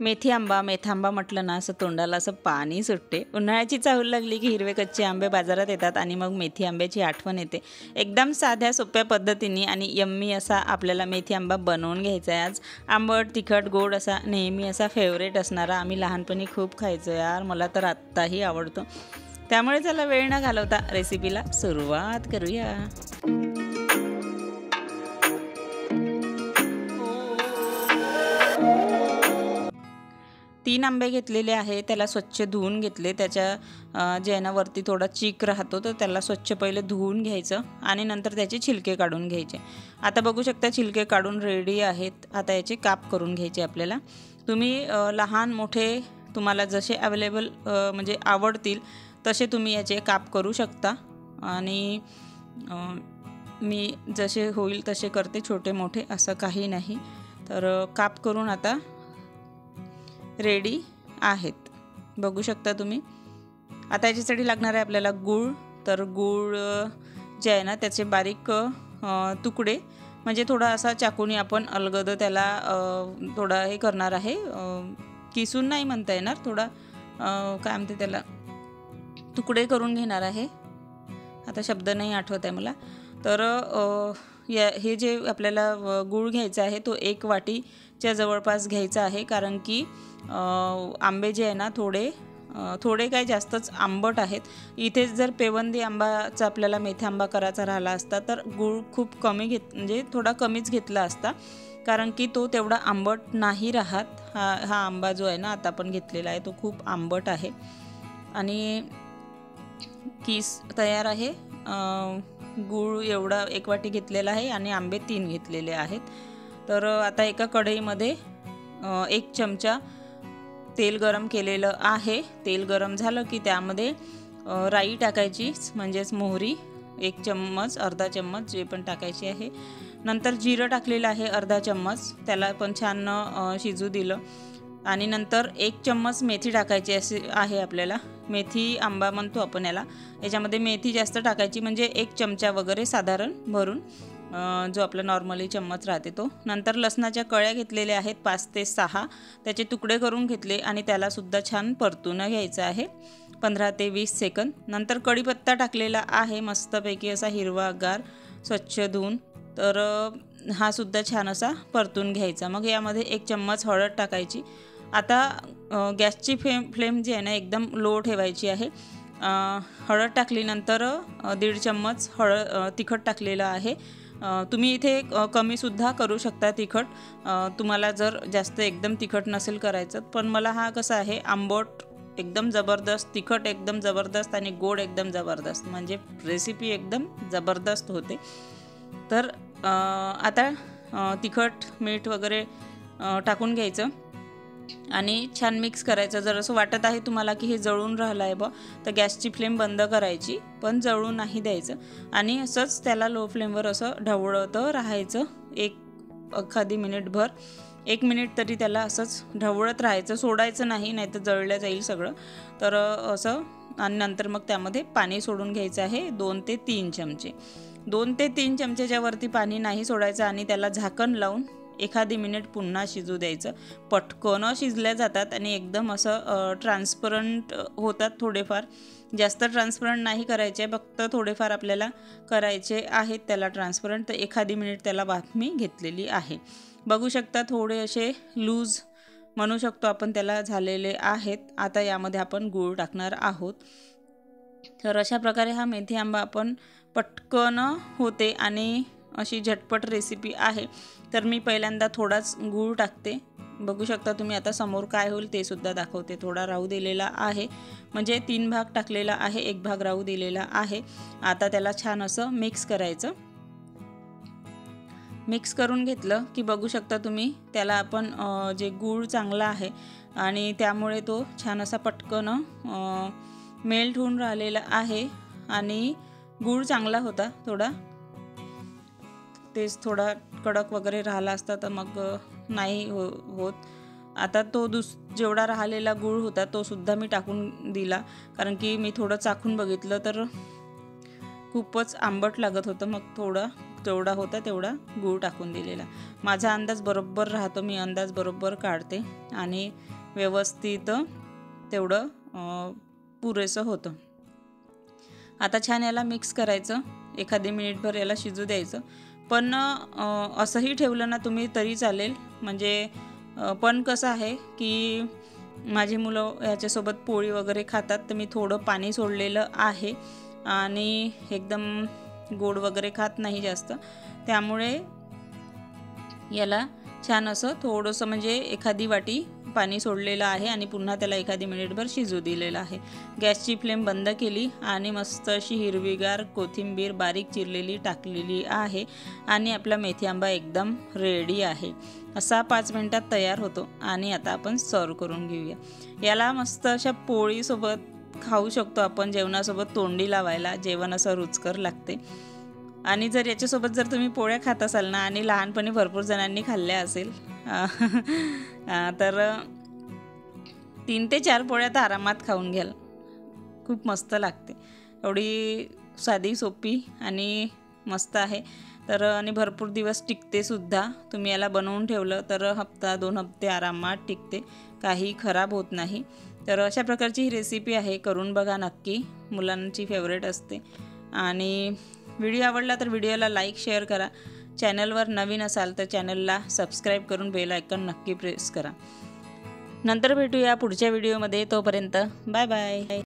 मेथी आंबा मेथांबा म्हटलं ना असं तोंडाला असं पाणी सुटते। उन्हाळ्याची चाहूल लागली की हिरवे कच्चे आंबे बाजारात येतात आणि मग मेथी आंब्याची आठवण येते। एकदम साध्या सोप्या पद्धतीने आणि यम्मी असा आपल्याला मेथी आंबा बनवून घ्यायचा आहे आज। आंबट तिखट गोड असा नेहमी असा फेवरेट असणारा, आम्ही लहानपणी खूप खायचो यार, मला तर आत्ताही आवडतो। त्यामुळे चला वेळ न घालवता रेसिपीला सुरुवात करूया। 3 आंबे घेतलेले आहे, त्याला स्वच्छ धुवून घेतले। त्याच्या जे आहे ना वरती थोडा चीक राहतो तर त्याला स्वच्छ पहिले धुवून घ्यायचं आणि नंतर त्याचे छिलके काढून घ्यायचे। आता बघू शकता छिलके काढून रेडी आहेत। आता याचे काप करून घ्यायचे आपल्याला। तुम्ही लहान मोठे तुम्हाला जसे अवेलेबल म्हणजे आवडतील तसे तुम्ही याचे काप करू शकता आणि मी जसे होईल तसे करते, छोटे मोठे असं काही नाही। तर काप करून आता रेडी आहेत, बघू शकता तुम्ही। आता याच्यासाठी लागणार आहे आपल्याला गूळ। तर गूळ जे आहे ना त्याचे बारीक तुकडे, म्हणजे थोडा असा चाकूने आपण अलगद त्याला थोडा हे करणार आहे, किसून नाही म्हणता येणार, थोडा काय म्हणते त्याला तुकडे करून घेणार आहे। आता शब्द नाही आठवत आहे मला। तर हे जे आपल्याला गूळ घ्यायचा आहे तो 1 वाटीच्या जवळपास घ्यायचा आहे, कारण की आंबे जे आहे ना थोडे काय जास्तच आंबट आहेत। इथेच जर पेवंदी आंबाचा आपल्याला मेथी आंबा करायचा राहिला असता तर गूळ खूप कमी म्हणजे थोडा कमीच घेतला असता, कारण की तो तेवढा आंबट नाही राहत। हा आंबा जो आहे ना आता आपण घेतलेला आहे तो खूप आंबट आहे। आणि किस तयार आहे। गूळ एवढा 1 वाटी घेतलेला आहे आणि आंबे 3 घेतलेले आहेत। तर आता एका कढईमध्ये 1 चमचा तेल गरम केलेलं आहे। तेल गरम झालं की त्यामध्ये राई टाकायची, म्हणजेच मोहरी 1 चम्मच अर्धा चम्मच जे पण टाकायची आहे। नंतर जिरं टाकलेलं आहे अर्धा चम्मच, त्याला पण छान शिजू दिलं। आणि नंतर 1 चम्मच मेथी टाकायची असे आहे आपल्याला। मेथी आंबा म्हणतो आपण याला, याच्यामध्ये मेथी जास्त टाकायची, म्हणजे 1 चमचा वगैरे साधारण भरून, जो आपला नॉर्मली चम्मच राहते तो। नंतर लसणाच्या कळ्या घेतलेल्या आहेत 5 ते 6, त्याचे तुकडे करून घेतले आणि त्याला सुद्धा छान परतून घ्यायचं आहे 15 ते 20 सेकंद। नंतर कढीपत्ता टाकलेला आहे मस्तपैकी असा हिरवागार स्वच्छ धुवून, तर हा सुद्धा छान असा परतून घ्यायचा। मग यामध्ये 1 चम्मच हळद टाकायची। आता गॅसची फ्लेम जी आहे ना एकदम लो ठेवायची आहे। हळद टाकल्यानंतर 1.5 चम्मच तिखट टाकलेलं आहे। तुम्ही इथे कमीसुद्धा करू शकता तिखट, तुम्हाला जर जास्त एकदम तिखट नसेल करायचं। पण मला हा कसा आहे आंबट एकदम जबरदस्त, तिखट एकदम जबरदस्त आणि गोड एकदम जबरदस्त, म्हणजे रेसिपी एकदम जबरदस्त होते। तर आता तिखट मीठ वगैरे टाकून घ्यायचं आणि छान मिक्स करायचं। जर असं वाटत आहे तुम्हाला की हे जळून राहिलं आहे तर गॅसची फ्लेम बंद करायची, पण जळू नाही द्यायचं। आणि असंच त्याला लो फ्लेमवर असं ढवळत राहायचं एखादी मिनिटभर, 1 मिनिट तरी त्याला असंच ढवळत राहायचं, सोडायचं नाही, नाहीतर जळलं जाईल सगळं। तर असं, आणि नंतर मग त्यामध्ये पाणी सोडून घ्यायचं आहे 2 ते 3 चमचे। 2 ते 3 चमचेच्या वरती पाणी नाही सोडायचं आणि त्याला झाकण लावून एखादी मिनिट पुन्हा शिजू द्यायचं। पटकन शिजल्या जातात आणि एकदम असं ट्रान्सपरंट होतात थोडेफार, जास्त ट्रान्सपरंट नाही करायचे, फक्त थोडेफार आपल्याला करायचे आहेत त्याला ट्रान्सपरंट। तर एखादी मिनिट त्याला वाफ मी घेतलेली आहे, बघू शकता थोडे असे लूज म्हणू शकतो आपण त्याला झालेले आहेत। आता यामध्ये आपण गूळ टाकणार आहोत। तर अशा प्रकारे हा मेथी आंबा आपण पटकन होते आणि अशी झटपट रेसिपी आहे। तर मी पहिल्यांदा थोडाच गूळ टाकते, बघू शकता तुम्ही। आता समोर काय होईल ते सुद्धा दाखवते। थोडा राहू दिलेला आहे, म्हणजे 3 भाग टाकलेला आहे, 1 भाग राहू दिलेला आहे। आता त्याला छान असं मिक्स करायचं। मिक्स करून घेतलं की बघू शकता तुम्ही त्याला आपण जे गूळ चांगला आहे आणि त्यामुळे तो छान असा पटकन मेल्ट होऊन राहिलेला आहे। आणि गूळ चांगला होता थोडा, तेच थोडा कडक वगैरे राहिला असता तर मग नाही होत। आता तो जेवढा राहिलेला गूळ होता तो सुद्धा मी टाकून दिला, कारण की मी थोडं चाखून बघितलं तर खूपच आंबट लागत होतं, मग थोडं जेवढा होता तेवढा गूळ टाकून दिलेला. माझा अंदाज बरोबर राहतो, मी अंदाज बरोबर काढते आणि व्यवस्थित तेवढं पुरेसं होतं. आता छान याला मिक्स करायचं, एखादी मिनिटभर याला शिजू द्यायचं. पण असंही ठेवलं ना तुम्ही तरी चालेल. म्हणजे पण कसं आहे की माझी मुलं ह्याच्यासोबत पोळी वगैरे खातात, तर मी थोडं पाणी सोडलेलं आहे आणि एकदम गोड वगैरे खात नाही जास्त, त्यामुळे याला छान असं थोडंसं म्हणजे एखादी वाटी पाणी सोडलेलं आहे आणि पुन्हा त्याला एखादी मिनिटभर शिजू दिलेलं आहे. गॅसची फ्लेम बंद केली आणि मस्त अशी हिरवीगार कोथिंबीर बारीक चिरलेली टाकलेली आहे आणि आपला मेथी आंबा एकदम रेडी आहे. असा 5 मिनिटात तयार होतो आणि आता आपण सर्व करून घेऊया. याला मस्त अशा पोळीसोबत खाऊ शकतो आपण, जेवणासोबत तोंडी लावायला. जेवण असं रुचकर लागते. आणि जर याच्यासोबत जर तुम्ही पोळ्या खात असाल ना आणि लहानपणी भरपूर जणांनी खाल्ल्या असेल तर 3 ते 4 पोळ्या तर आरामात खाऊन घ्याल. खूप मस्त लागते. एवढी साधी सोपी आणि मस्त आहे. तर आणि भरपूर दिवस टिकते सुद्धा. तुम्ही याला बनवून ठेवलं तर हप्ता 2 हप्ते आरामात टिकते, काही खराब होत नाही. तर अशा प्रकारची ही रेसिपी आहे, करून बघा नक्की. मुलांची फेवरेट असते. आणि व्हिडिओ आवडला तर व्हिडिओला लाईक शेअर करा. चॅनलवर नवीन असाल तर चॅनलला सबस्क्राईब करून बेल आयकॉन नक्की प्रेस करा. नंतर भेटूया पुढच्या व्हिडिओमध्ये. तोपर्यंत बाय बाय.